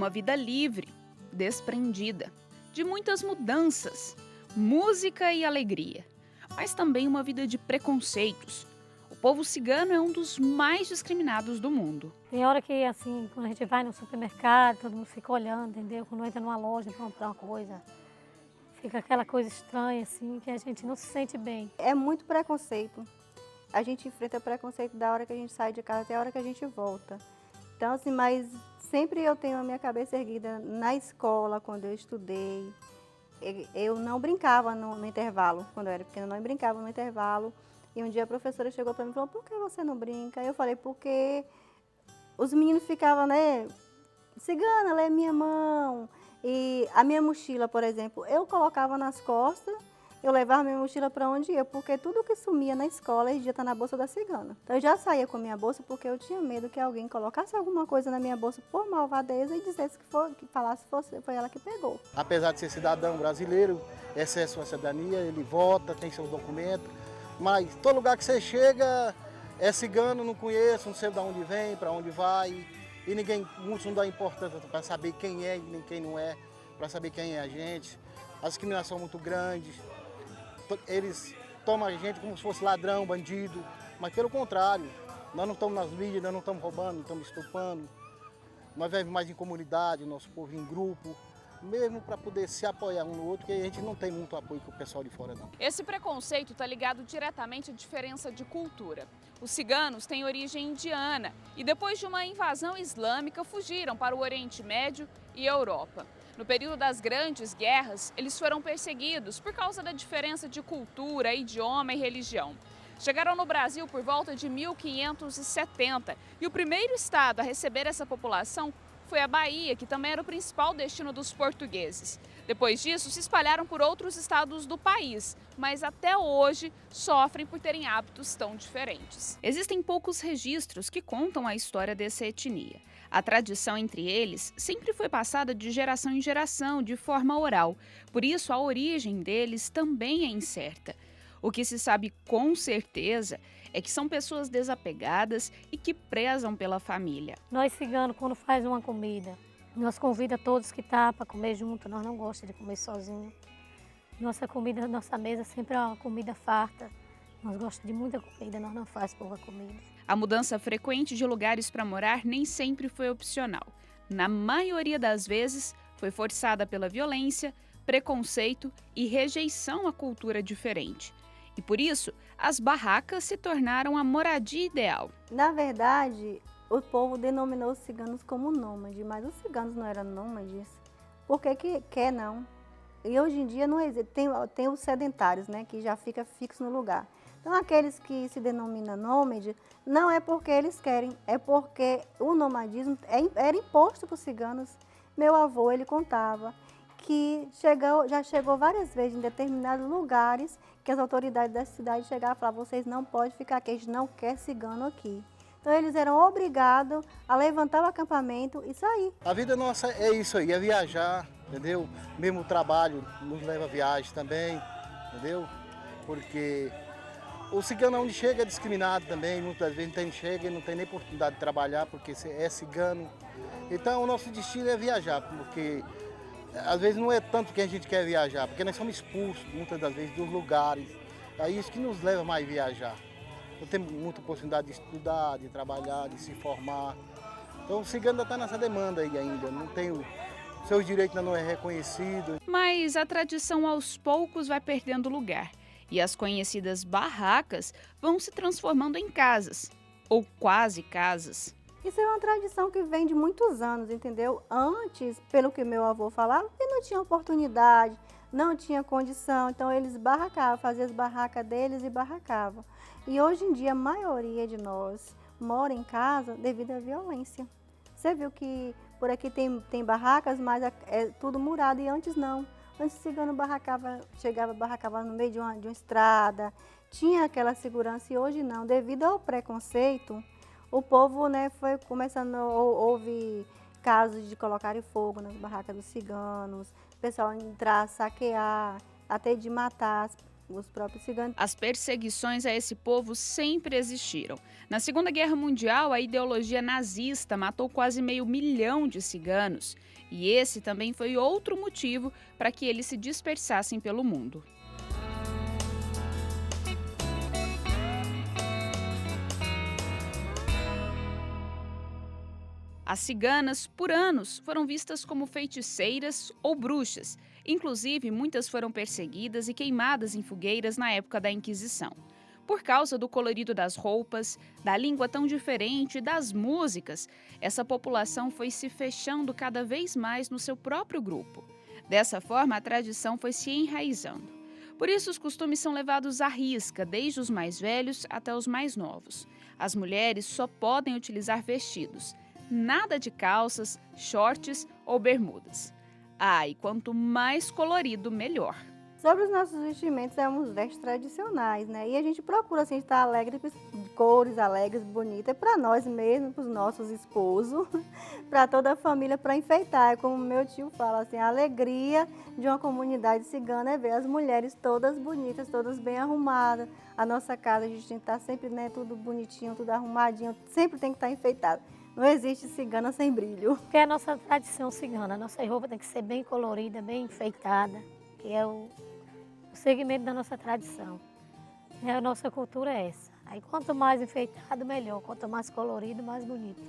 uma vida livre, desprendida, de muitas mudanças, música e alegria, mas também uma vida de preconceitos. O povo cigano é um dos mais discriminados do mundo. Tem hora que, assim, quando a gente vai no supermercado, todo mundo fica olhando, entendeu? Quando entra numa loja para comprar uma coisa, fica aquela coisa estranha, assim, que a gente não se sente bem. É muito preconceito. A gente enfrenta preconceito da hora que a gente sai de casa até a hora que a gente volta. Então, assim, mas sempre eu tenho a minha cabeça erguida na escola, quando eu estudei. Eu não brincava no intervalo, quando eu era pequena, eu não brincava no intervalo. E um dia a professora chegou para mim e falou, por que você não brinca? Eu falei, porque os meninos ficavam, né, cigana, lê minha mão. E a minha mochila, por exemplo, eu colocava nas costas, eu levava minha mochila para onde ia, porque tudo que sumia na escola, eles já tá na bolsa da cigana. Então eu já saía com a minha bolsa porque eu tinha medo que alguém colocasse alguma coisa na minha bolsa por malvadeza e dissesse que falasse que foi ela que pegou. Apesar de ser cidadão brasileiro, exerce sua cidadania, ele vota, tem seus documentos, mas todo lugar que você chega é cigano, não conheço, não sei de onde vem, para onde vai, e muitos não dão importância para saber quem é e nem quem não é, para saber quem é a gente. A discriminação é muito grande, eles tomam a gente como se fosse ladrão, bandido, mas pelo contrário, nós não estamos nas mídias, nós não estamos roubando, não estamos estupando, nós vivemos mais em comunidade, nosso povo em grupo, mesmo para poder se apoiar um no outro, porque a gente não tem muito apoio com o pessoal de fora, não. Esse preconceito está ligado diretamente à diferença de cultura. Os ciganos têm origem indiana e depois de uma invasão islâmica fugiram para o Oriente Médio e Europa. No período das grandes guerras, eles foram perseguidos por causa da diferença de cultura, idioma e religião. Chegaram no Brasil por volta de 1570 e o primeiro estado a receber essa população foi a Bahia, que também era o principal destino dos portugueses. Depois disso, se espalharam por outros estados do país, mas até hoje sofrem por terem hábitos tão diferentes. Existem poucos registros que contam a história dessa etnia. A tradição entre eles sempre foi passada de geração em geração, de forma oral. Por isso, a origem deles também é incerta. O que se sabe com certeza é que são pessoas desapegadas e que prezam pela família. Nós ciganos, quando faz uma comida, nós convida todos que tá para comer junto, nós não gostamos de comer sozinho. Nossa comida, nossa mesa sempre é uma comida farta. Nós gostamos de muita comida, nós não faz pouca comida. A mudança frequente de lugares para morar nem sempre foi opcional. Na maioria das vezes, foi forçada pela violência, preconceito e rejeição à cultura diferente. E por isso, as barracas se tornaram a moradia ideal. Na verdade, o povo denominou os ciganos como nômades, mas os ciganos não eram nômades. Por que quer não? E hoje em dia não existe, tem os sedentários, né, que já fica fixo no lugar. Então aqueles que se denominam nômade, não é porque eles querem, é porque o nomadismo era imposto para os ciganos. Meu avô, ele contava que já chegou várias vezes em determinados lugares que as autoridades da cidade chegavam e falavam, vocês não podem ficar aqui, a gente não quer cigano aqui. Então eles eram obrigados a levantar o acampamento e sair. A vida nossa é isso aí, é viajar, entendeu? Mesmo o trabalho nos leva a viagem também, entendeu? Porque o cigano onde chega é discriminado também, muitas vezes chega e não tem nem oportunidade de trabalhar porque é cigano. Então o nosso destino é viajar, porque às vezes não é tanto que a gente quer viajar, porque nós somos expulsos muitas das vezes dos lugares. É isso que nos leva mais a viajar. Não temos muita oportunidade de estudar, de trabalhar, de se formar. Então o cigano ainda está nessa demanda aí ainda, não tem seus direitos ainda não é reconhecido. Mas a tradição aos poucos vai perdendo lugar e as conhecidas barracas vão se transformando em casas, ou quase casas. Isso é uma tradição que vem de muitos anos, entendeu? Antes, pelo que meu avô falava, ele não tinha oportunidade, não tinha condição, então eles barracavam, faziam as barracas deles e barracavam. E hoje em dia a maioria de nós mora em casa devido à violência. Você viu que por aqui tem barracas, mas é tudo murado e antes não. Antes o cigano barracava no meio de uma estrada, tinha aquela segurança e hoje não. Devido ao preconceito, o povo, né, foi começando, houve casos de colocarem fogo nas barracas dos ciganos, o pessoal entrar, saquear, até de matar os próprios ciganos. As perseguições a esse povo sempre existiram. Na Segunda Guerra Mundial, a ideologia nazista matou quase 500 mil de ciganos. E esse também foi outro motivo para que eles se dispersassem pelo mundo. As ciganas, por anos, foram vistas como feiticeiras ou bruxas. Inclusive, muitas foram perseguidas e queimadas em fogueiras na época da Inquisição. Por causa do colorido das roupas, da língua tão diferente e das músicas, essa população foi se fechando cada vez mais no seu próprio grupo. Dessa forma, a tradição foi se enraizando. Por isso, os costumes são levados à risca, desde os mais velhos até os mais novos. As mulheres só podem utilizar vestidos. Nada de calças, shorts ou bermudas. E quanto mais colorido, melhor. Sobre os nossos vestimentos, é uns vestes tradicionais, né? E a gente procura assim, estar alegre, cores alegres, bonitas, para nós mesmos, para os nossos esposos, para toda a família, para enfeitar. Como meu tio fala, assim, a alegria de uma comunidade cigana é ver as mulheres todas bonitas, todas bem arrumadas. A nossa casa, a gente tem que estar sempre, né, tudo bonitinho, tudo arrumadinho, sempre tem que estar enfeitado. Não existe cigana sem brilho. Porque é a nossa tradição cigana, a nossa roupa tem que ser bem colorida, bem enfeitada, que é o segmento da nossa tradição. E a nossa cultura é essa. Aí quanto mais enfeitado, melhor. Quanto mais colorido, mais bonito.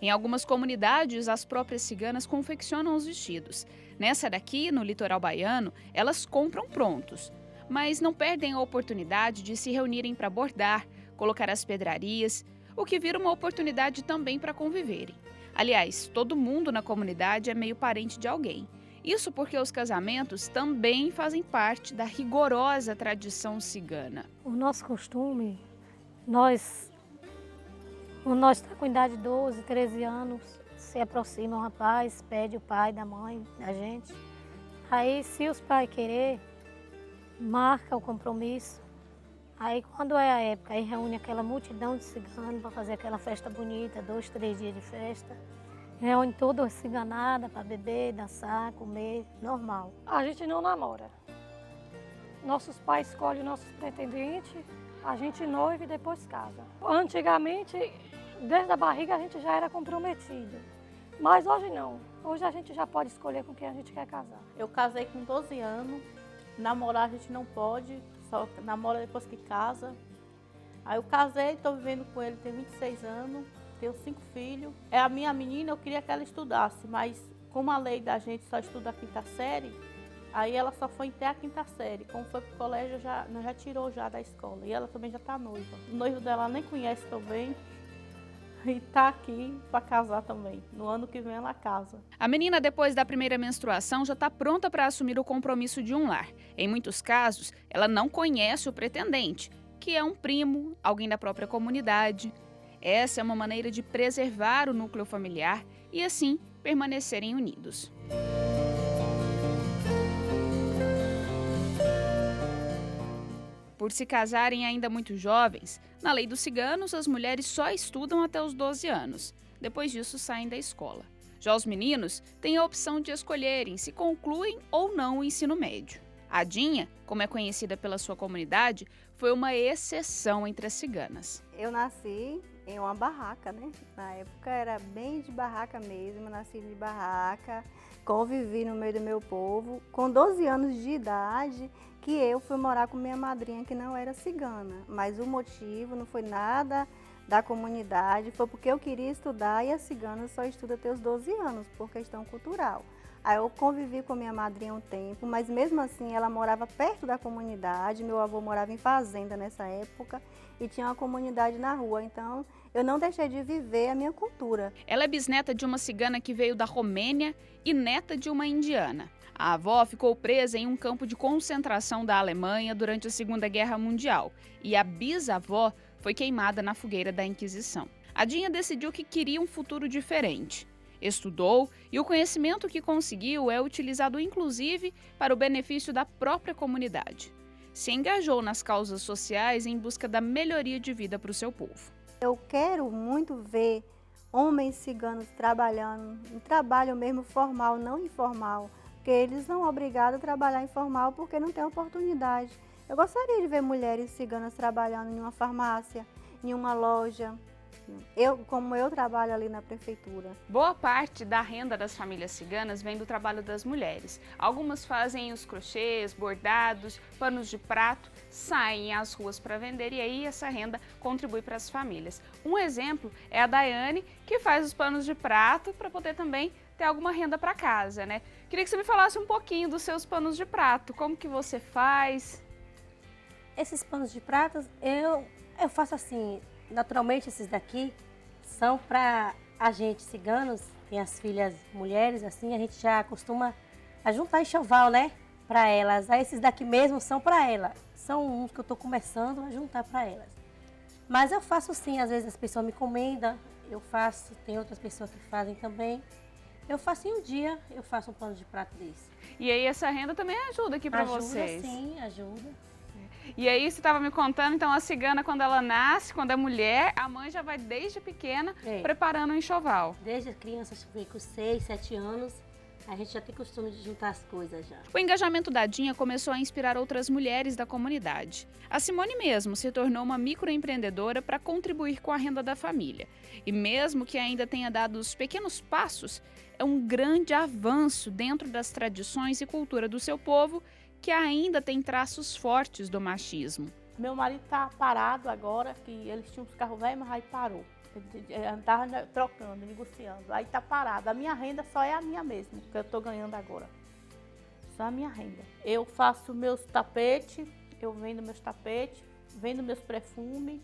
Em algumas comunidades, as próprias ciganas confeccionam os vestidos. Nessa daqui, no litoral baiano, elas compram prontos. Mas não perdem a oportunidade de se reunirem para bordar, colocar as pedrarias, o que vira uma oportunidade também para conviverem. Aliás, todo mundo na comunidade é meio parente de alguém. Isso porque os casamentos também fazem parte da rigorosa tradição cigana. O nosso costume, nós está com idade de 12, 13 anos, se aproxima um rapaz, pede o pai da mãe, da gente. Aí, se os pais querer, marca o compromisso. Aí, quando é a época, aí reúne aquela multidão de ciganos para fazer aquela festa bonita, 2, 3 dias de festa. Reúne toda a ciganada para beber, dançar, comer, normal. A gente não namora. Nossos pais escolhem nossos pretendentes, a gente noiva e depois casa. Antigamente, desde a barriga a gente já era comprometido. Mas hoje não. Hoje a gente já pode escolher com quem a gente quer casar. Eu casei com 12 anos, namorar a gente não pode, só namora depois que casa. Aí eu casei, estou vivendo com ele, tem 26 anos, tenho 5 filhos. É a minha menina, eu queria que ela estudasse, mas como a lei da gente só estuda a 5ª série, aí ela só foi até a 5ª série. Como foi pro colégio, já tirou já da escola. E ela também já está noiva. O noivo dela nem conhece também. E tá aqui para casar também. No ano que vem ela casa. A menina, depois da primeira menstruação, já está pronta para assumir o compromisso de um lar. Em muitos casos, ela não conhece o pretendente, que é um primo, alguém da própria comunidade. Essa é uma maneira de preservar o núcleo familiar e, assim, permanecerem unidos. Por se casarem ainda muito jovens, na lei dos ciganos, as mulheres só estudam até os 12 anos. Depois disso, saem da escola. Já os meninos têm a opção de escolherem se concluem ou não o ensino médio. A Dinha, como é conhecida pela sua comunidade, foi uma exceção entre as ciganas. Eu nasci em uma barraca, né? Na época era bem de barraca mesmo, eu nasci de barraca, convivi no meio do meu povo. Com 12 anos de idade, que eu fui morar com minha madrinha, que não era cigana. Mas o motivo não foi nada da comunidade, foi porque eu queria estudar e a cigana só estuda até os 12 anos, por questão cultural. Aí eu convivi com minha madrinha um tempo, mas mesmo assim ela morava perto da comunidade, meu avô morava em fazenda nessa época e tinha uma comunidade na rua, então eu não deixei de viver a minha cultura. Ela é bisneta de uma cigana que veio da Romênia e neta de uma indiana. A avó ficou presa em um campo de concentração da Alemanha durante a Segunda Guerra Mundial e a bisavó foi queimada na fogueira da Inquisição. A Dinha decidiu que queria um futuro diferente. Estudou e o conhecimento que conseguiu é utilizado inclusive para o benefício da própria comunidade. Se engajou nas causas sociais em busca da melhoria de vida para o seu povo. Eu quero muito ver homens ciganos trabalhando, um trabalho mesmo formal, não informal, porque eles são obrigados a trabalhar informal porque não tem oportunidade. Eu gostaria de ver mulheres ciganas trabalhando em uma farmácia, em uma loja, como eu trabalho ali na prefeitura. Boa parte da renda das famílias ciganas vem do trabalho das mulheres. Algumas fazem os crochês, bordados, panos de prato, saem às ruas para vender e aí essa renda contribui para as famílias. Um exemplo é a Daiane, que faz os panos de prato para poder também ter alguma renda para casa, né? Queria que você me falasse um pouquinho dos seus panos de prato, como que você faz? Esses panos de prato, eu faço assim, naturalmente esses daqui são para a gente ciganos, tem as filhas mulheres, assim, a gente já costuma juntar enxoval, né, para elas. Aí esses daqui mesmo são para ela, são uns que eu estou começando a juntar para elas. Mas eu faço sim, às vezes as pessoas me encomendam, eu faço, tem outras pessoas que fazem também. Eu faço em um dia, eu faço um pano de prato desse. E aí essa renda também ajuda aqui para vocês? Ajuda sim, ajuda. E aí você estava me contando, então a cigana quando ela nasce, quando é mulher, a mãe já vai desde pequena preparando o enxoval. Desde a criança, com 6, 7 anos, a gente já tem costume de juntar as coisas já. O engajamento da Dinha começou a inspirar outras mulheres da comunidade. A Simone mesmo se tornou uma microempreendedora para contribuir com a renda da família. E mesmo que ainda tenha dado os pequenos passos, é um grande avanço dentro das tradições e cultura do seu povo, que ainda tem traços fortes do machismo. Meu marido está parado agora, que eles tinham uns carros velhos, mas aí parou. Ele andava trocando, negociando. Aí está parado. A minha renda só é a minha mesmo, que eu estou ganhando agora. Só a minha renda. Eu faço meus tapetes, eu vendo meus tapetes, vendo meus perfumes.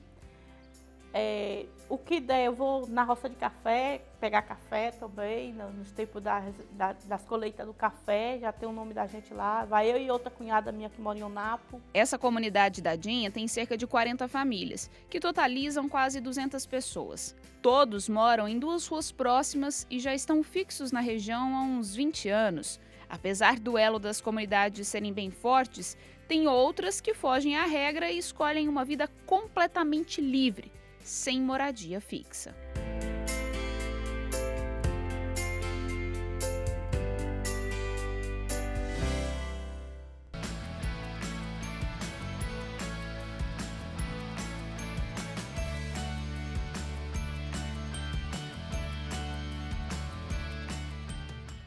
O que der, eu vou na roça de café, pegar café também, nos tempos das colheitas do café, já tem o nome da gente lá. Vai eu e outra cunhada minha que mora em Onapo. Essa comunidade da Dinha tem cerca de 40 famílias, que totalizam quase 200 pessoas. Todos moram em 2 ruas próximas e já estão fixos na região há uns 20 anos. Apesar do elo das comunidades serem bem fortes, tem outras que fogem à regra e escolhem uma vida completamente livre, sem moradia fixa.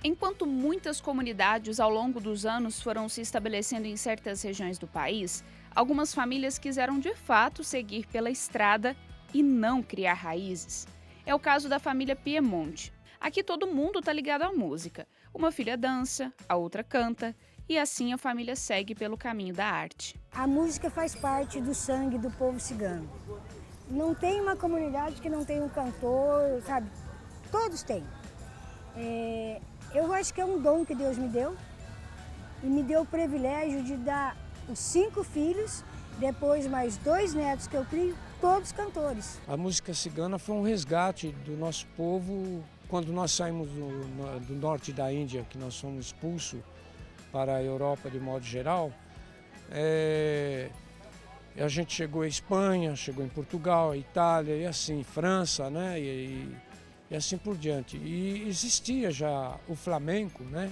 Enquanto muitas comunidades ao longo dos anos foram se estabelecendo em certas regiões do país, algumas famílias quiseram de fato seguir pela estrada e não criar raízes. É o caso da família Piemonte. Aqui todo mundo está ligado à música. Uma filha dança, a outra canta, e assim a família segue pelo caminho da arte. A música faz parte do sangue do povo cigano. Não tem uma comunidade que não tenha um cantor, sabe? Todos têm. Eu acho que é um dom que Deus me deu, e me deu o privilégio de dar os 5 filhos, depois mais 2 netos que eu crio, todos cantores. A música cigana foi um resgate do nosso povo quando nós saímos do norte da Índia, que nós fomos expulsos para a Europa de modo geral. A gente chegou à Espanha, chegou em Portugal, Itália e assim, França, né? E assim por diante. E existia já o flamenco, né?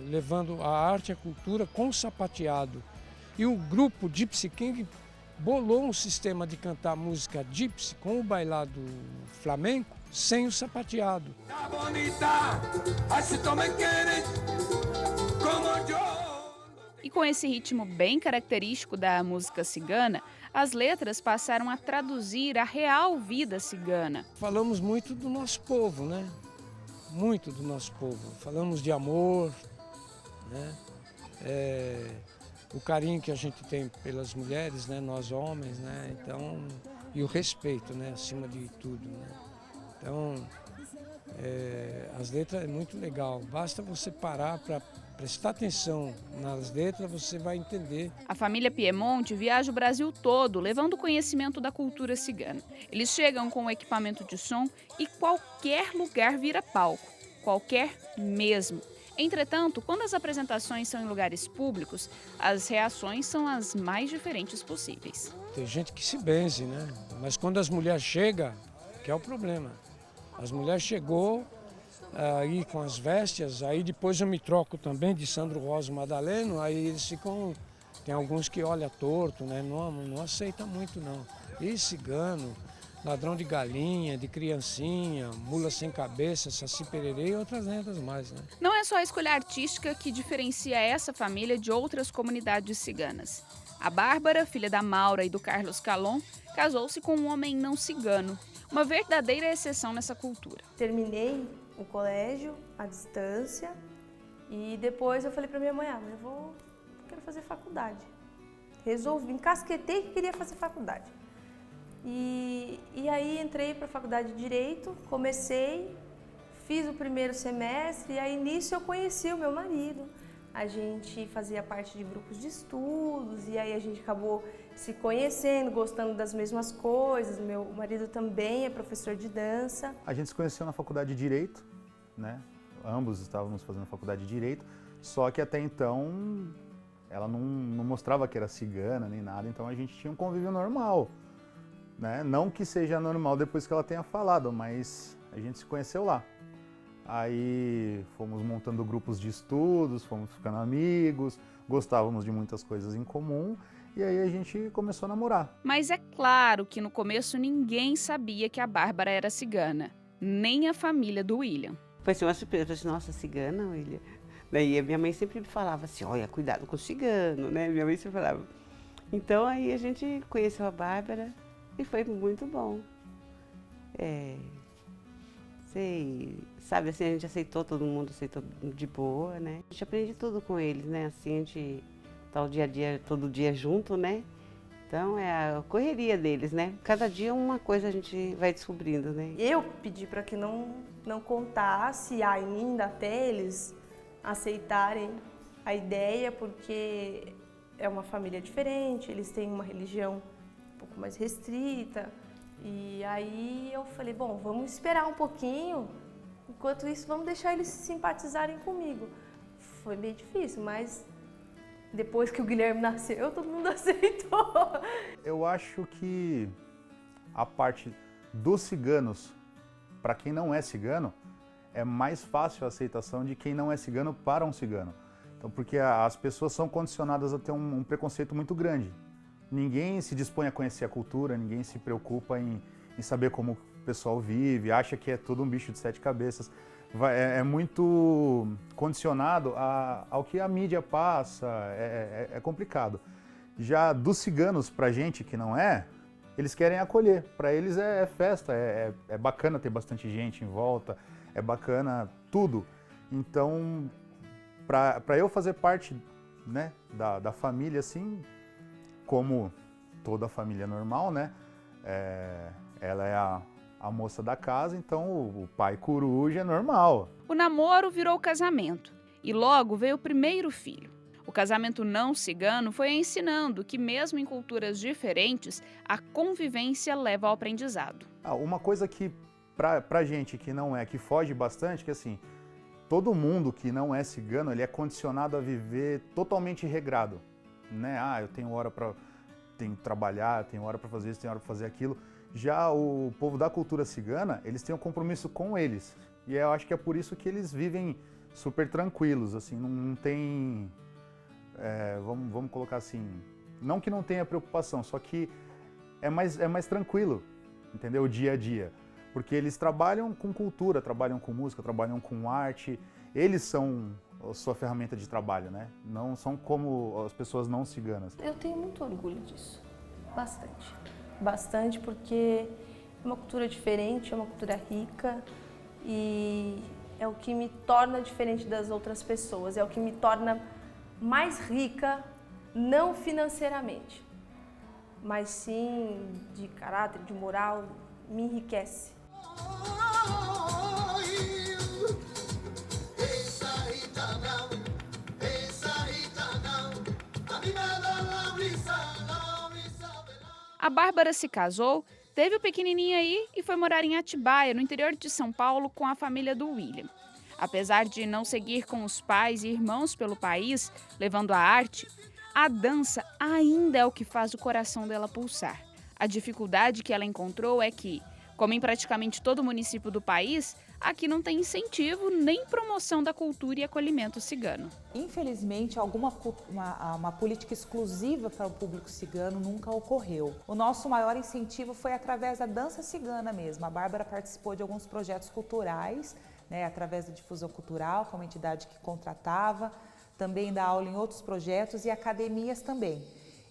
Levando a arte e a cultura com o sapateado. E o grupo Gypsy King bolou um sistema de cantar música gypsy com o bailado flamenco sem o sapateado. E com esse ritmo bem característico da música cigana, as letras passaram a traduzir a real vida cigana. Falamos muito do nosso povo, né? Muito do nosso povo. Falamos de amor, né? O carinho que a gente tem pelas mulheres, né? Nós homens, né? Então, e o respeito, né? Acima de tudo, né? Então, as letras é muito legal. Basta você parar para prestar atenção nas letras, você vai entender. A família Piemonte viaja o Brasil todo, levando conhecimento da cultura cigana. Eles chegam com equipamento de som e qualquer lugar vira palco. Qualquer mesmo. Entretanto, quando as apresentações são em lugares públicos, as reações são as mais diferentes possíveis. Tem gente que se benze, né? Mas quando as mulheres chegam, que é o problema. As mulheres chegou aí com as vestes, aí depois eu me troco também de Sandro Rosa Madaleno, aí eles ficam... Tem alguns que olham torto, né? Não aceita muito não. E cigano, ladrão de galinha, de criancinha, mula sem cabeça, saci pererê e outras lendas mais, né? Não é só a escolha artística que diferencia essa família de outras comunidades ciganas. A Bárbara, filha da Maura e do Carlos Calon, casou-se com um homem não cigano, uma verdadeira exceção nessa cultura. Terminei o colégio à distância e depois eu falei para minha mãe, quero fazer faculdade. Resolvi, encasquetei que queria fazer faculdade. E aí entrei para a faculdade de Direito, comecei, fiz o primeiro semestre e aí nisso eu conheci o meu marido. A gente fazia parte de grupos de estudos e aí a gente acabou se conhecendo, gostando das mesmas coisas. Meu marido também é professor de dança. A gente se conheceu na faculdade de Direito, né? Ambos estávamos fazendo faculdade de Direito, só que até então ela não mostrava que era cigana nem nada, então a gente tinha um convívio normal, né? Não que seja normal depois que ela tenha falado, mas a gente se conheceu lá. Aí fomos montando grupos de estudos, fomos ficando amigos, gostávamos de muitas coisas em comum e aí a gente começou a namorar. Mas é claro que no começo ninguém sabia que a Bárbara era cigana, nem a família do William. Foi assim, uma surpresa, eu falei assim, nossa, cigana, William? Daí a minha mãe sempre me falava assim, olha, cuidado com o cigano, né? Minha mãe sempre falava. Então aí a gente conheceu a Bárbara e foi muito bom. Sabe assim, a gente aceitou, todo mundo aceitou de boa, né? A gente aprende tudo com eles, né? Assim, a gente tá o dia a dia, todo dia junto, né? Então é a correria deles, né? Cada dia uma coisa a gente vai descobrindo, né? Eu pedi para que não contasse ainda até eles aceitarem a ideia, porque é uma família diferente, eles têm uma religião um pouco mais restrita. E aí eu falei, bom, vamos esperar um pouquinho, enquanto isso vamos deixar eles simpatizarem comigo. Foi meio difícil, mas depois que o Guilherme nasceu, todo mundo aceitou. Eu acho que a parte dos ciganos, para quem não é cigano, é mais fácil a aceitação de quem não é cigano para um cigano. Então, porque as pessoas são condicionadas a ter um preconceito muito grande. Ninguém se dispõe a conhecer a cultura, ninguém se preocupa em saber como o pessoal vive, acha que é tudo um bicho de 7 cabeças. É muito condicionado ao que a mídia passa, é complicado. Já dos ciganos pra gente que não é, eles querem acolher. Para eles é festa, é bacana ter bastante gente em volta, é bacana tudo. Então, para eu fazer parte, né, da família, assim, como toda família normal, né, ela é a moça da casa, então o pai coruja é normal. O namoro virou casamento e logo veio o primeiro filho. O casamento não cigano foi ensinando que mesmo em culturas diferentes, a convivência leva ao aprendizado. Uma coisa que pra gente que não é, que foge bastante, que assim, todo mundo que não é cigano, ele é condicionado a viver totalmente regrado, né? Eu tenho hora tenho que trabalhar, tenho hora para fazer isso, tenho hora para fazer aquilo. Já o povo da cultura cigana, eles têm um compromisso com eles. E eu acho que é por isso que eles vivem super tranquilos, assim, não tem... vamos colocar assim, não que não tenha preocupação, só que é mais tranquilo, entendeu? O dia a dia. Porque eles trabalham com cultura, trabalham com música, trabalham com arte. Eles são a sua ferramenta de trabalho, né? Não são como as pessoas não ciganas. Eu tenho muito orgulho disso, bastante. Bastante porque é uma cultura diferente, é uma cultura rica e é o que me torna diferente das outras pessoas, é o que me torna mais rica, não financeiramente, mas sim de caráter, de moral, me enriquece. A Bárbara se casou, teve o pequenininho aí e foi morar em Atibaia, no interior de São Paulo, com a família do William. Apesar de não seguir com os pais e irmãos pelo país, levando a arte, a dança ainda é o que faz o coração dela pulsar. A dificuldade que ela encontrou é que, como em praticamente todo município do país, aqui não tem incentivo nem promoção da cultura e acolhimento cigano. Infelizmente, uma política exclusiva para o público cigano nunca ocorreu. O nosso maior incentivo foi através da dança cigana mesmo. A Bárbara participou de alguns projetos culturais, né, através da difusão cultural, que é uma entidade que contratava, também dá aula em outros projetos e academias também.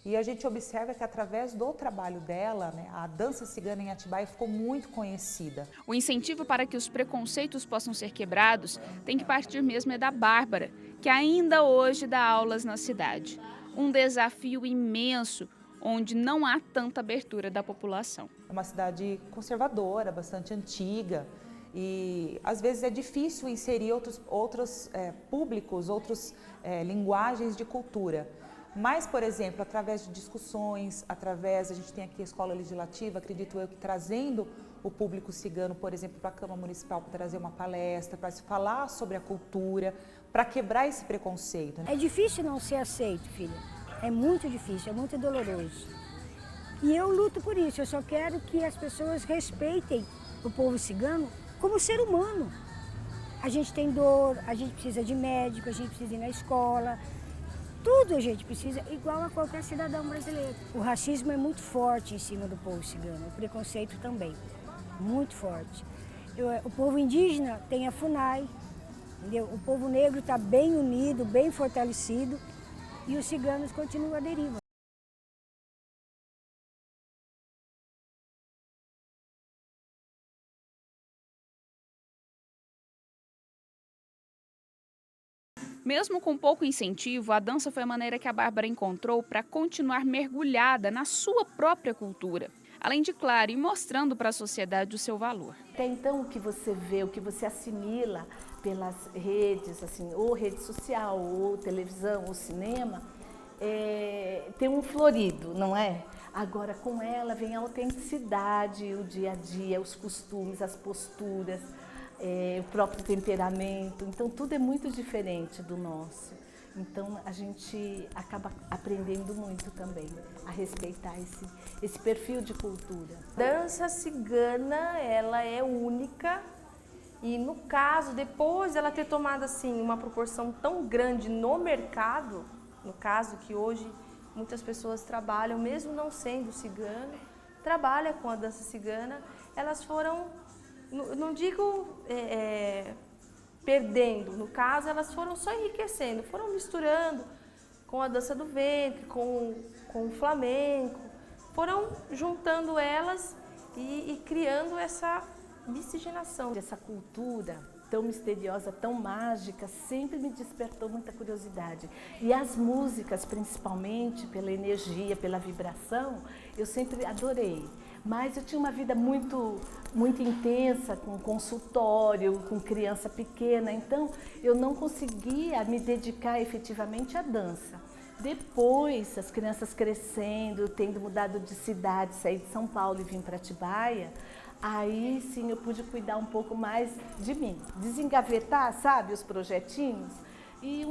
E a gente observa que através do trabalho dela, né, a dança cigana em Atibaia ficou muito conhecida. O incentivo para que os preconceitos possam ser quebrados tem que partir mesmo da Bárbara, que ainda hoje dá aulas na cidade. Um desafio imenso, onde não há tanta abertura da população. É uma cidade conservadora, bastante antiga, e às vezes é difícil inserir outros públicos, outras linguagens de cultura. Mas, por exemplo, através de discussões, a gente tem aqui a Escola Legislativa, acredito eu que trazendo o público cigano, por exemplo, para a Câmara Municipal, para trazer uma palestra, para se falar sobre a cultura, para quebrar esse preconceito. É difícil não ser aceito, filha. É muito difícil, é muito doloroso. E eu luto por isso, eu só quero que as pessoas respeitem o povo cigano como ser humano. A gente tem dor, a gente precisa de médico, a gente precisa ir na escola. Tudo a gente precisa, igual a qualquer cidadão brasileiro. O racismo é muito forte em cima do povo cigano, o preconceito também, muito forte. O povo indígena tem a FUNAI, entendeu? O povo negro está bem unido, bem fortalecido e os ciganos continuam à deriva. Mesmo com pouco incentivo, a dança foi a maneira que a Bárbara encontrou para continuar mergulhada na sua própria cultura. Além de, claro, ir mostrando para a sociedade o seu valor. Até então, o que você vê, o que você assimila pelas redes, assim, ou rede social, ou televisão, ou cinema, tem um florido, não é? Agora, com ela vem a autenticidade, o dia a dia, os costumes, as posturas, o próprio temperamento. Então, tudo é muito diferente do nosso. Então, a gente acaba aprendendo muito também a respeitar esse perfil de cultura. Dança cigana, ela é única e, no caso, depois dela ter tomado assim, uma proporção tão grande no mercado, no caso que hoje muitas pessoas trabalham, mesmo não sendo cigano, trabalham com a dança cigana, elas foram, não digo perdendo, no caso elas foram só enriquecendo, foram misturando com a dança do ventre, com o flamenco, foram juntando elas e criando essa miscigenação. Essa cultura tão misteriosa, tão mágica, sempre me despertou muita curiosidade. E as músicas, principalmente pela energia, pela vibração, eu sempre adorei. Mas eu tinha uma vida muito intensa, com consultório, com criança pequena, então eu não conseguia me dedicar efetivamente à dança. Depois, as crianças crescendo, tendo mudado de cidade, saí de São Paulo e vim para Atibaia, aí sim eu pude cuidar um pouco mais de mim, desengavetar, sabe, os projetinhos. E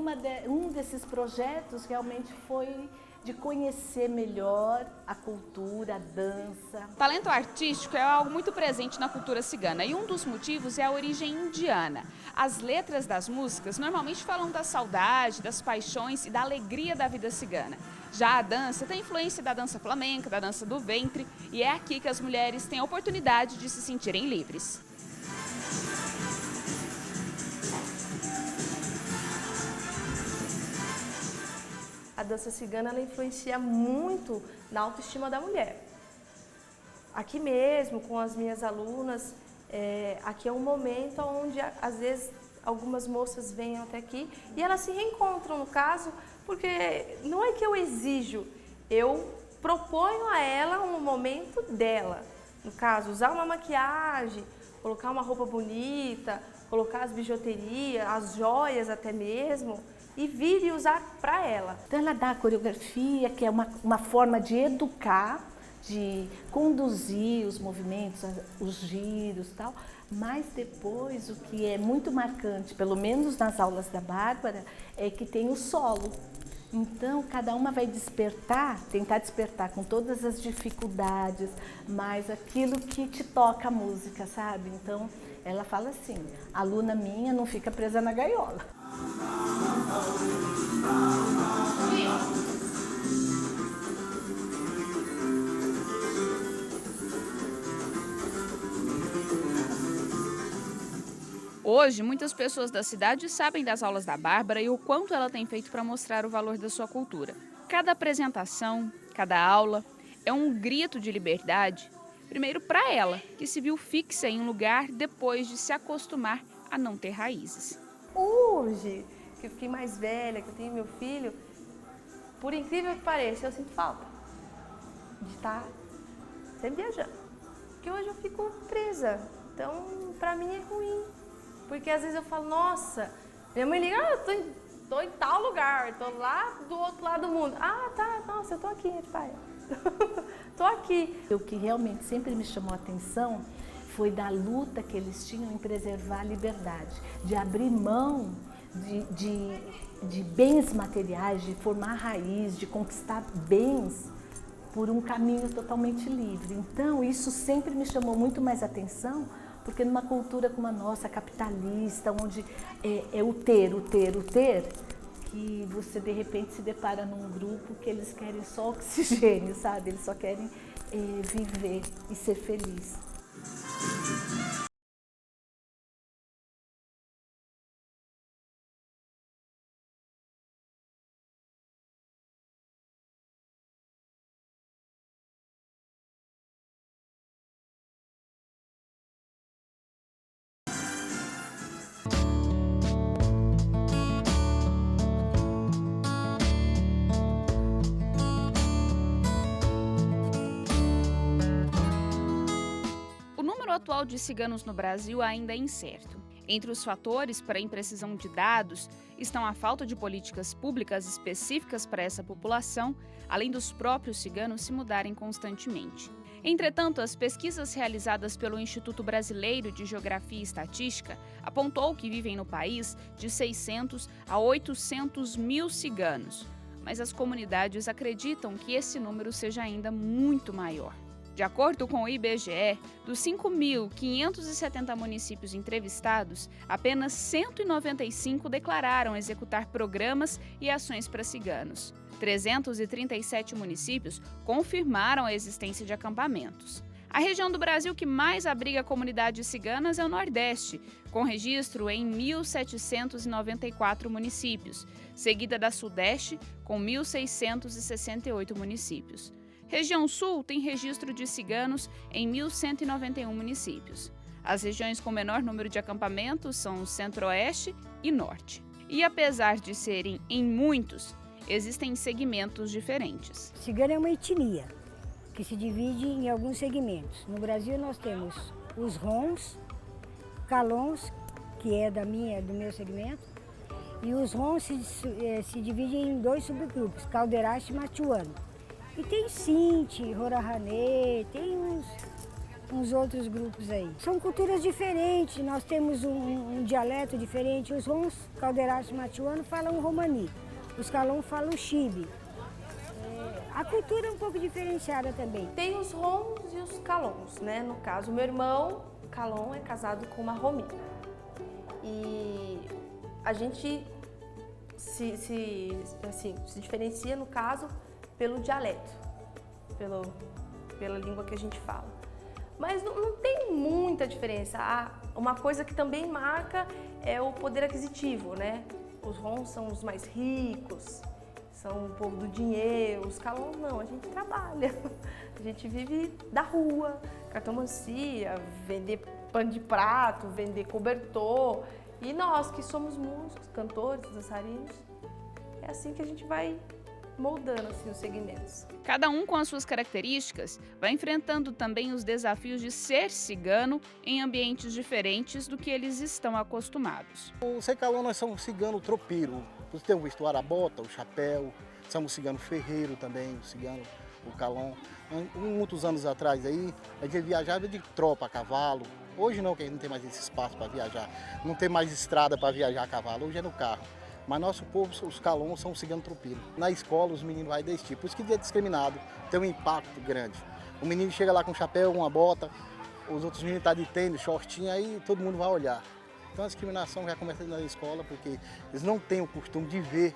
um desses projetos realmente foi de conhecer melhor a cultura, a dança. Talento artístico é algo muito presente na cultura cigana e um dos motivos é a origem indiana. As letras das músicas normalmente falam da saudade, das paixões e da alegria da vida cigana. Já a dança tem influência da dança flamenca, da dança do ventre, e é aqui que as mulheres têm a oportunidade de se sentirem livres. A dança cigana ela influencia muito na autoestima da mulher. Aqui mesmo, com as minhas alunas, aqui é um momento onde, às vezes, algumas moças vêm até aqui e elas se reencontram, no caso, porque não é que eu exijo, eu proponho a ela um momento dela. No caso, usar uma maquiagem, colocar uma roupa bonita, colocar as bijuterias, as joias até mesmo, e vir e usar para ela. Então ela dá a coreografia, que é uma forma de educar, de conduzir os movimentos, os giros e tal, Mas depois, o que é muito marcante, pelo menos nas aulas da Bárbara, é que tem o solo. Então, cada uma vai tentar despertar com todas as dificuldades, mas aquilo que te toca a música, sabe? Então, ela fala assim, a aluna minha não fica presa na gaiola. Hoje, muitas pessoas da cidade sabem das aulas da Bárbara e o quanto ela tem feito para mostrar o valor da sua cultura. Cada apresentação, cada aula é um grito de liberdade, primeiro para ela, que se viu fixa em um lugar depois de se acostumar a não ter raízes. Hoje, que eu fiquei mais velha, que eu tenho meu filho, por incrível que pareça, eu sinto falta de estar sempre viajando. Porque hoje eu fico presa, então para mim é ruim. Porque às vezes eu falo, nossa, minha mãe liga, eu tô em tal lugar, tô lá do outro lado do mundo. Ah, tá, nossa, eu tô aqui, pai. Tô aqui. O que realmente sempre me chamou a atenção foi da luta que eles tinham em preservar a liberdade, de abrir mão de bens materiais, de formar raiz, de conquistar bens por um caminho totalmente livre. Então, isso sempre me chamou muito mais atenção, porque numa cultura como a nossa, capitalista, onde é o ter, que você de repente se depara num grupo que eles querem só oxigênio, sabe? Eles só querem viver e ser feliz. O número atual de ciganos no Brasil ainda é incerto. Entre os fatores para a imprecisão de dados estão a falta de políticas públicas específicas para essa população, além dos próprios ciganos se mudarem constantemente. Entretanto, as pesquisas realizadas pelo Instituto Brasileiro de Geografia e Estatística apontou que vivem no país de 600 a 800 mil ciganos, mas as comunidades acreditam que esse número seja ainda muito maior. De acordo com o IBGE, dos 5.570 municípios entrevistados, apenas 195 declararam executar programas e ações para ciganos. 337 municípios confirmaram a existência de acampamentos. A região do Brasil que mais abriga comunidades ciganas é o Nordeste, com registro em 1.794 municípios, seguida da Sudeste, com 1.668 municípios. Região Sul tem registro de ciganos em 1.191 municípios. As regiões com menor número de acampamentos são o Centro-Oeste e Norte. E apesar de serem em muitos, existem segmentos diferentes. Cigano é uma etnia que se divide em alguns segmentos. No Brasil nós temos os Rons, Calons, que é do meu segmento, e os Rons se dividem em dois subgrupos, Caldeiraço e Matiuano. E tem Sinti, Rorarranê, tem uns outros grupos aí. São culturas diferentes, nós temos um dialeto diferente. Os Rons, Caldeiraço e Matiuano falam romani, os Calon falam chibe. A cultura é um pouco diferenciada também. Tem os Rons e os Calons, né? No caso, meu irmão, Calon, é casado com uma Romi. E a gente se diferencia, no caso, pelo dialeto, pela língua que a gente fala. Mas não tem muita diferença. Uma coisa que também marca é o poder aquisitivo, né? Os Rons são os mais ricos, são o povo do dinheiro. Os Calons não, a gente trabalha, a gente vive da rua, cartomancia, vender pano de prato, vender cobertor. E nós que somos músicos, cantores, dançarinos, é assim que a gente vai moldando assim, os segmentos. Cada um com as suas características vai enfrentando também os desafios de ser cigano em ambientes diferentes do que eles estão acostumados. O Secalão nós somos cigano tropeiro. Você tem o vestuário, a bota, o chapéu, somos cigano ferreiro também, o cigano, o calão. Muitos anos atrás aí, a gente viajava de tropa a cavalo, Hoje não, que não tem mais esse espaço para viajar, não tem mais estrada para viajar a cavalo, hoje é no carro. Mas nosso povo, os calons, são ciganos tropeiros. Na escola, os meninos vão desse tipo. Por isso que é discriminado, tem um impacto grande. O menino chega lá com um chapéu, uma bota, os outros meninos estão de tênis, shortinho, aí todo mundo vai olhar. Então a discriminação já começa na escola, porque eles não têm o costume de ver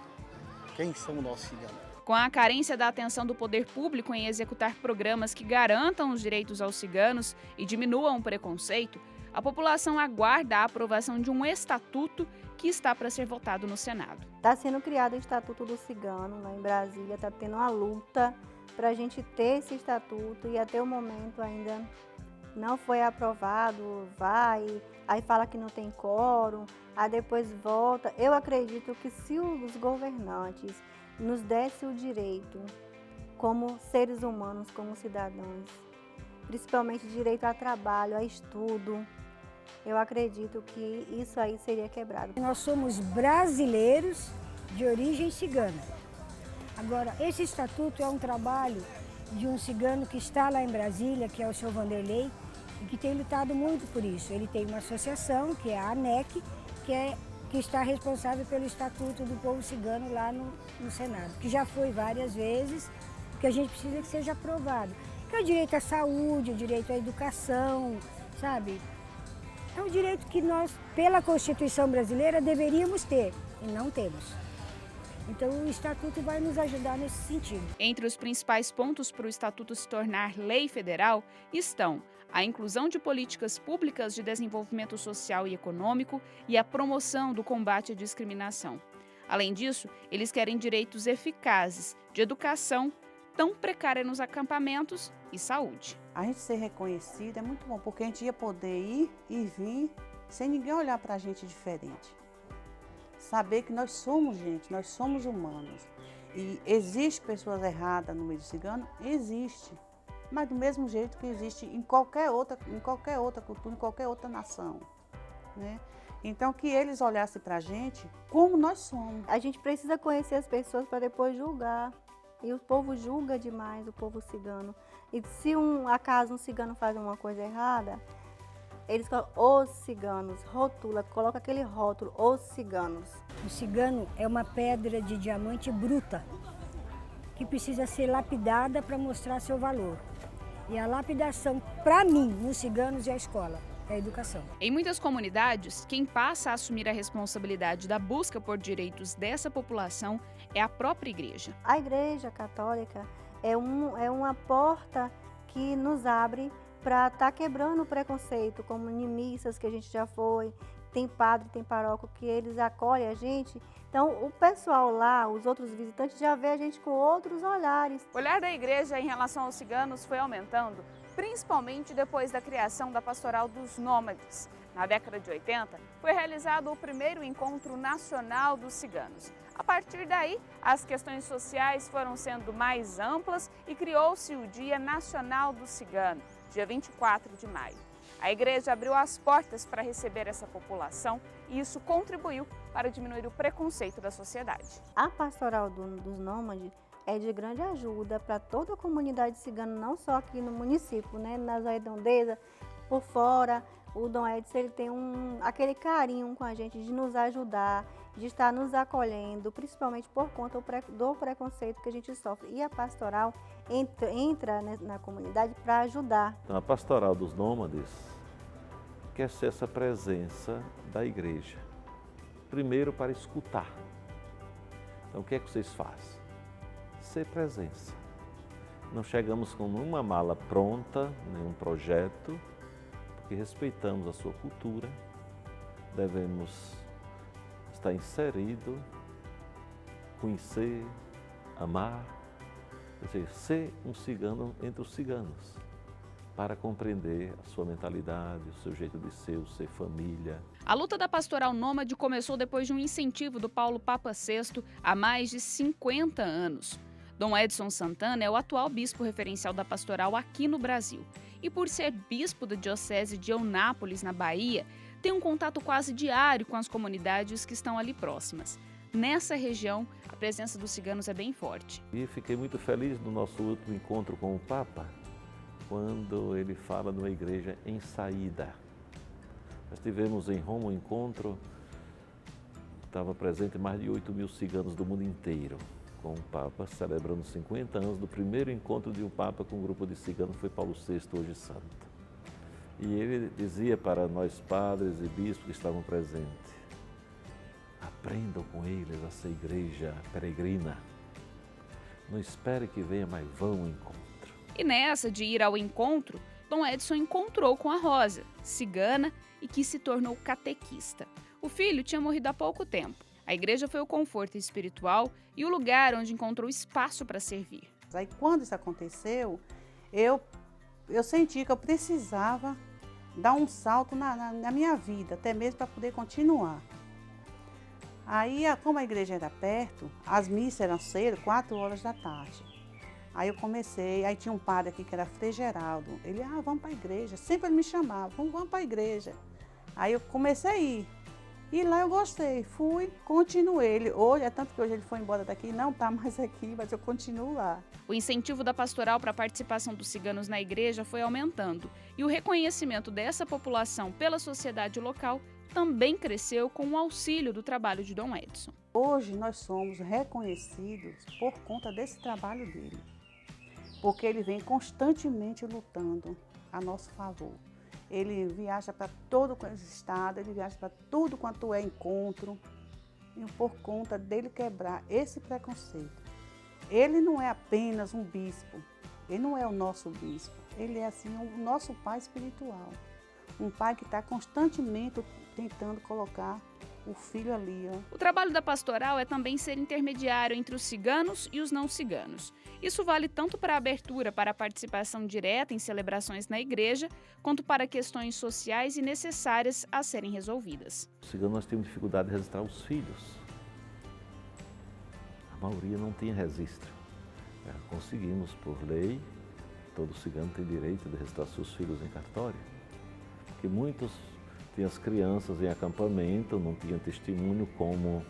quem são os nossos ciganos. Com a carência da atenção do poder público em executar programas que garantam os direitos aos ciganos e diminuam o preconceito, a população aguarda a aprovação de um estatuto que está para ser votado no Senado. Está sendo criado o Estatuto do Cigano lá em Brasília, está tendo uma luta para a gente ter esse estatuto e até o momento ainda não foi aprovado, aí fala que não tem quórum, aí depois volta. Eu acredito que se os governantes nos dessem o direito, como seres humanos, como cidadãos, principalmente direito a trabalho, a estudo, eu acredito que isso aí seria quebrado. Nós somos brasileiros de origem cigana. Agora, esse estatuto é um trabalho de um cigano que está lá em Brasília, que é o senhor Vanderlei, e que tem lutado muito por isso. Ele tem uma associação, que é a ANEC, que está responsável pelo Estatuto do Povo Cigano lá no Senado, que já foi várias vezes, que a gente precisa que seja aprovado. Que é o direito à saúde, o direito à educação, sabe? É um direito que nós, pela Constituição brasileira, deveríamos ter e não temos. Então o Estatuto vai nos ajudar nesse sentido. Entre os principais pontos para o Estatuto se tornar lei federal estão a inclusão de políticas públicas de desenvolvimento social e econômico e a promoção do combate à discriminação. Além disso, eles querem direitos eficazes de educação, tão precária nos acampamentos, e saúde. A gente ser reconhecido é muito bom, porque a gente ia poder ir e vir sem ninguém olhar para a gente diferente. Saber que nós somos gente, nós somos humanos. E existe pessoas erradas no meio do cigano? Existe. Mas do mesmo jeito que existe em qualquer outra cultura, em qualquer outra nação, né? Então que eles olhassem para a gente como nós somos. A gente precisa conhecer as pessoas para depois julgar. E o povo julga demais, o povo cigano. E se acaso um cigano faz uma coisa errada, eles colocam os ciganos, rotula, coloca aquele rótulo, os ciganos. O cigano é uma pedra de diamante bruta, que precisa ser lapidada para mostrar seu valor. E a lapidação, para mim, nos ciganos é a escola, é a educação. Em muitas comunidades, quem passa a assumir a responsabilidade da busca por direitos dessa população é a própria igreja. A igreja católica é uma porta que nos abre para estar quebrando o preconceito, como em missas que a gente já foi, tem padre, tem paróquio que eles acolhem a gente. Então o pessoal lá, os outros visitantes já vê a gente com outros olhares. O olhar da igreja em relação aos ciganos foi aumentando, principalmente depois da criação da Pastoral dos Nômades. Na década de 80, foi realizado o primeiro encontro nacional dos ciganos. A partir daí, as questões sociais foram sendo mais amplas e criou-se o Dia Nacional do Cigano, dia 24 de maio. A igreja abriu as portas para receber essa população e isso contribuiu para diminuir o preconceito da sociedade. A Pastoral dos Nômades é de grande ajuda para toda a comunidade cigana, não só aqui no município, né, nas redondezas, por fora. O Dom Edson ele tem aquele carinho com a gente de nos ajudar, de estar nos acolhendo, principalmente por conta do preconceito que a gente sofre. E a pastoral entra na comunidade para ajudar. Então, a Pastoral dos Nômades quer ser essa presença da igreja. Primeiro, para escutar. Então, o que é que vocês fazem? Ser presença. Não chegamos com uma mala pronta, nenhum projeto, porque respeitamos a sua cultura, devemos estar inserido, conhecer, amar, quer dizer, ser um cigano entre os ciganos, para compreender a sua mentalidade, o seu jeito de ser família. A luta da Pastoral Nômade começou depois de um incentivo do Paulo Papa VI há mais de 50 anos. Dom Edson Santana é o atual bispo referencial da pastoral aqui no Brasil. E por ser bispo da Diocese de Eunápolis, na Bahia, tem um contato quase diário com as comunidades que estão ali próximas. Nessa região, a presença dos ciganos é bem forte. E fiquei muito feliz no nosso último encontro com o Papa, quando ele fala de uma igreja em saída. Nós tivemos em Roma um encontro, estava presente mais de 8.000 ciganos do mundo inteiro, com o Papa, celebrando 50 anos do primeiro encontro de um Papa com um grupo de ciganos, foi Paulo VI, hoje santo. E ele dizia para nós padres e bispos que estavam presentes, aprendam com eles a ser igreja peregrina. Não espere que venha, mas vão ao encontro. E nessa de ir ao encontro, Dom Edson encontrou com a Rosa, cigana e que se tornou catequista. O filho tinha morrido há pouco tempo. A igreja foi o conforto espiritual e o lugar onde encontrou espaço para servir. Aí quando isso aconteceu, eu senti que eu precisava dar um salto na minha vida, até mesmo para poder continuar. Aí, como a igreja era perto, as missas eram cedo, 4 horas da tarde. Aí eu comecei, aí tinha um padre aqui que era Frei Geraldo. Ele, vamos para a igreja. Sempre ele me chamava, vamos para a igreja. Aí eu comecei a ir. E lá eu gostei, fui, continuei. Hoje, é tanto que hoje ele foi embora daqui, não está mais aqui, mas eu continuo lá. O incentivo da pastoral para a participação dos ciganos na igreja foi aumentando. E o reconhecimento dessa população pela sociedade local também cresceu com o auxílio do trabalho de Dom Edson. Hoje nós somos reconhecidos por conta desse trabalho dele, porque ele vem constantemente lutando a nosso favor. Ele viaja para todo o estado, ele viaja para tudo quanto é encontro, e por conta dele quebrar esse preconceito. Ele não é apenas um bispo, ele não é o nosso bispo, ele é assim o nosso pai espiritual. Um pai que está constantemente tentando colocar o filho ali. O trabalho da pastoral é também ser intermediário entre os ciganos e os não ciganos. Isso vale tanto para a abertura para a participação direta em celebrações na igreja, quanto para questões sociais e necessárias a serem resolvidas. Os ciganos nós temos dificuldade de registrar os filhos. A maioria não tinha registro. Conseguimos por lei, todo cigano tem direito de registrar seus filhos em cartório. Porque muitos tinham as crianças em acampamento, não tinham testemunho como.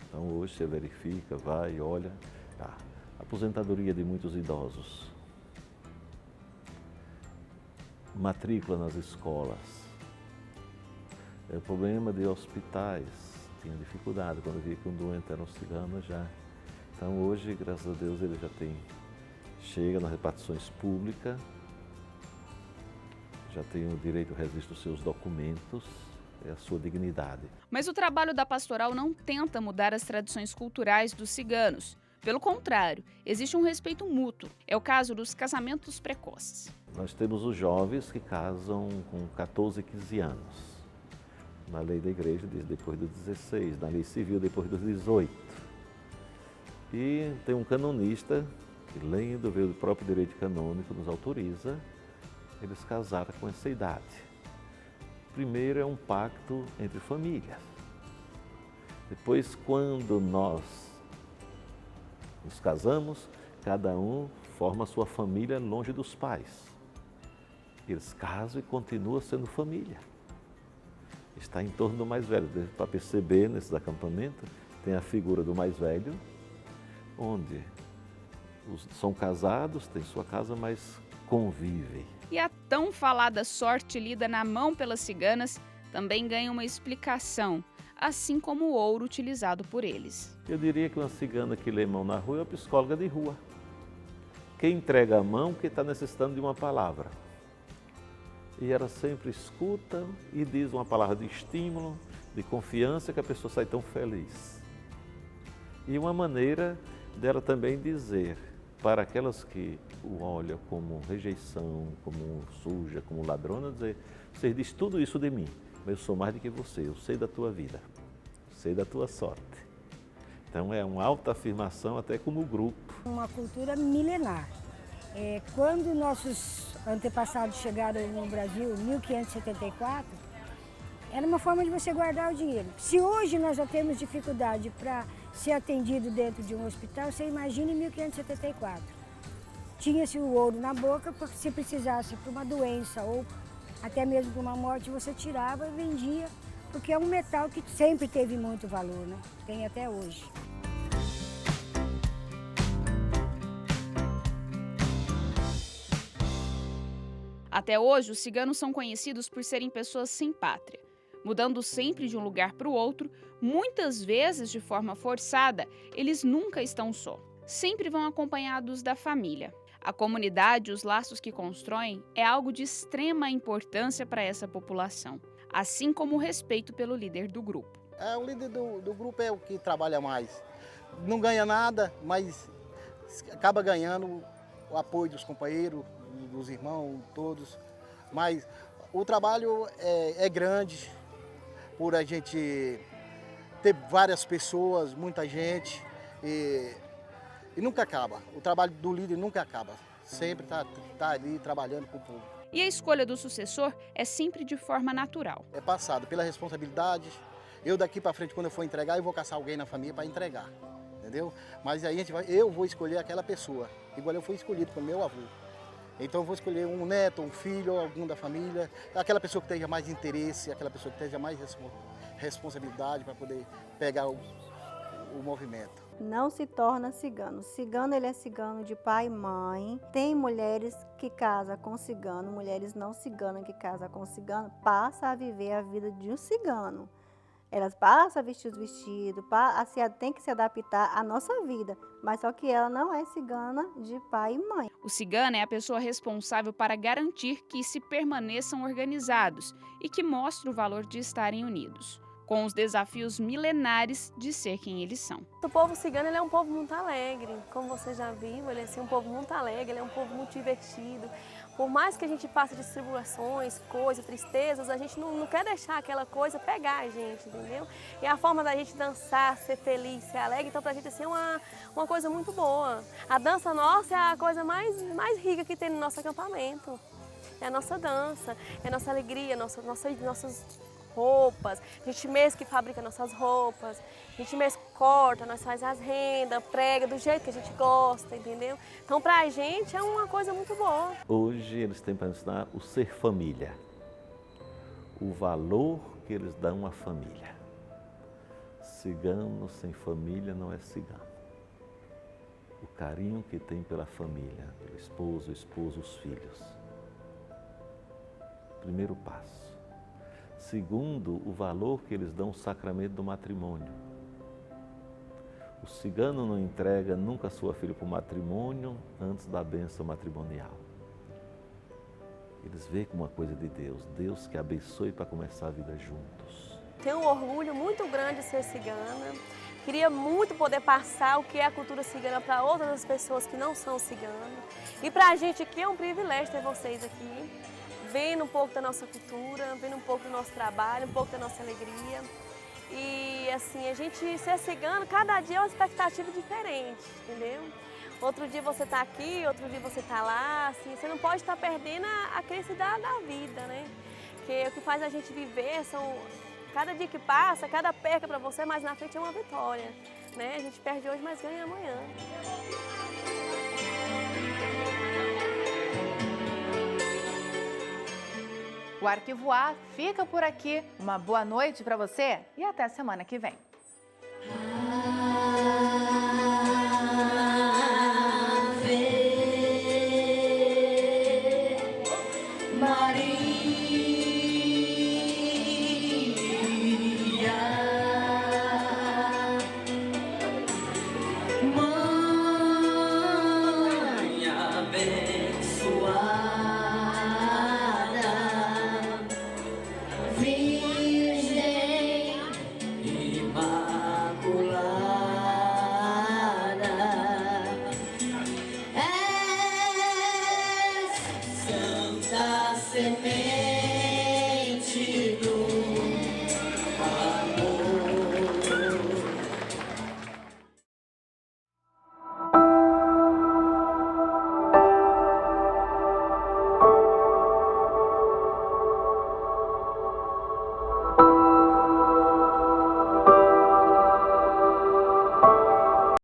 Então hoje você verifica, vai, olha, a aposentadoria de muitos idosos, matrícula nas escolas, o problema de hospitais, tinha dificuldade quando via que um doente era um cigano já. Então hoje, graças a Deus, ele já chega nas repartições públicas, já tem o direito ao registro dos seus documentos, é a sua dignidade. Mas o trabalho da pastoral não tenta mudar as tradições culturais dos ciganos. Pelo contrário, existe um respeito mútuo. É o caso dos casamentos precoces. Nós temos os jovens que casam com 14, 15 anos. Na lei da igreja diz depois dos 16, na lei civil depois dos 18. E tem um canonista que, lendo o próprio direito canônico, nos autoriza eles casaram com essa idade. Primeiro é um pacto entre famílias. Depois, quando nós nos casamos, cada um forma a sua família longe dos pais. Eles casam e continuam sendo família. Está em torno do mais velho. Para perceber, nesses acampamentos, tem a figura do mais velho, onde são casados, têm sua casa, mas convivem. E a tão falada sorte lida na mão pelas ciganas também ganha uma explicação, assim como o ouro utilizado por eles. Eu diria que uma cigana que lê mão na rua é uma psicóloga de rua. Quem entrega a mão que está necessitando de uma palavra. E ela sempre escuta e diz uma palavra de estímulo, de confiança, que a pessoa sai tão feliz. E uma maneira dela também dizer para aquelas que o olham como rejeição, como suja, como ladrona, dizer: você diz tudo isso de mim, mas eu sou mais do que você, eu sei da tua vida, sei da tua sorte. Então é uma autoafirmação até como grupo. Uma cultura milenar. Quando nossos antepassados chegaram no Brasil, em 1574, era uma forma de você guardar o dinheiro. Se hoje nós já temos dificuldade para ser atendido dentro de um hospital, você imagina em 1574. Tinha-se o ouro na boca, porque se precisasse para uma doença ou até mesmo para uma morte, você tirava e vendia, porque é um metal que sempre teve muito valor, né? Tem até hoje. A Até hoje, os ciganos são conhecidos por serem pessoas sem pátria, mudando sempre de um lugar para o outro, muitas vezes de forma forçada. Eles nunca estão só, sempre vão acompanhados da família. A comunidade e os laços que constroem é algo de extrema importância para essa população, assim como o respeito pelo líder do grupo. O líder do grupo é o que trabalha mais. Não ganha nada, mas acaba ganhando o apoio dos companheiros, dos irmãos, todos. Mas o trabalho é grande, por a gente ter várias pessoas, muita gente, e nunca acaba. O trabalho do líder nunca acaba. Sempre tá ali trabalhando com o povo. E a escolha do sucessor é sempre de forma natural. É passado pela responsabilidade. Eu daqui para frente, quando eu for entregar, eu vou caçar alguém na família para entregar. Entendeu? Mas aí eu vou escolher aquela pessoa, igual eu fui escolhido pelo meu avô. Então eu vou escolher um neto, um filho, algum da família, aquela pessoa que tenha mais interesse, aquela pessoa que tenha mais responsabilidade para poder pegar o movimento. Não se torna cigano. Cigano, ele é cigano de pai e mãe. Tem mulheres que casam com cigano, mulheres não ciganas que casam com cigano, passam a viver a vida de um cigano. Elas passam a vestir os vestidos, tem que se adaptar à nossa vida, mas só que ela não é cigana de pai e mãe. O cigano é a pessoa responsável para garantir que se permaneçam organizados e que mostre o valor de estarem unidos, com os desafios milenares de ser quem eles são. O povo cigano, ele é um povo muito alegre, como você já viu, ele é um povo muito alegre, ele é um povo muito divertido. Por mais que a gente passe de tribulações, coisas, tristezas, a gente não quer deixar aquela coisa pegar a gente, entendeu? E a forma da gente dançar, ser feliz, ser alegre, então pra gente assim, é uma coisa muito boa. A dança nossa é a coisa mais rica que tem no nosso acampamento. É a nossa dança, é a nossa alegria, nossas roupas, a gente mesmo que fabrica nossas roupas, a gente mesmo corta, nós faz as rendas, prega do jeito que a gente gosta, entendeu? Então pra gente é uma coisa muito boa. Hoje eles têm para ensinar o ser família, o valor que eles dão à família. Cigano sem família não é cigano. O carinho que tem pela família, pelo esposo, os filhos. Primeiro passo. Segundo, o valor que eles dão ao sacramento do matrimônio. O cigano não entrega nunca sua filha para o matrimônio antes da bênção matrimonial. Eles veem como uma coisa de Deus, Deus que abençoe para começar a vida juntos. Tenho um orgulho muito grande de ser cigana. Queria muito poder passar o que é a cultura cigana para outras pessoas que não são ciganas. E para a gente aqui é um privilégio ter vocês aqui, vendo um pouco da nossa cultura, vendo um pouco do nosso trabalho, um pouco da nossa alegria. E assim, a gente ser cigano, cada dia é uma expectativa diferente, entendeu? Outro dia você está aqui, outro dia você está lá, assim, você não pode estar perdendo a crença da vida, né? Porque o que faz a gente viver são, cada dia que passa, cada perca para você, mais na frente é uma vitória, né? A gente perde hoje, mas ganha amanhã. O Arquivo A fica por aqui. Uma boa noite para você e até semana que vem. Semente.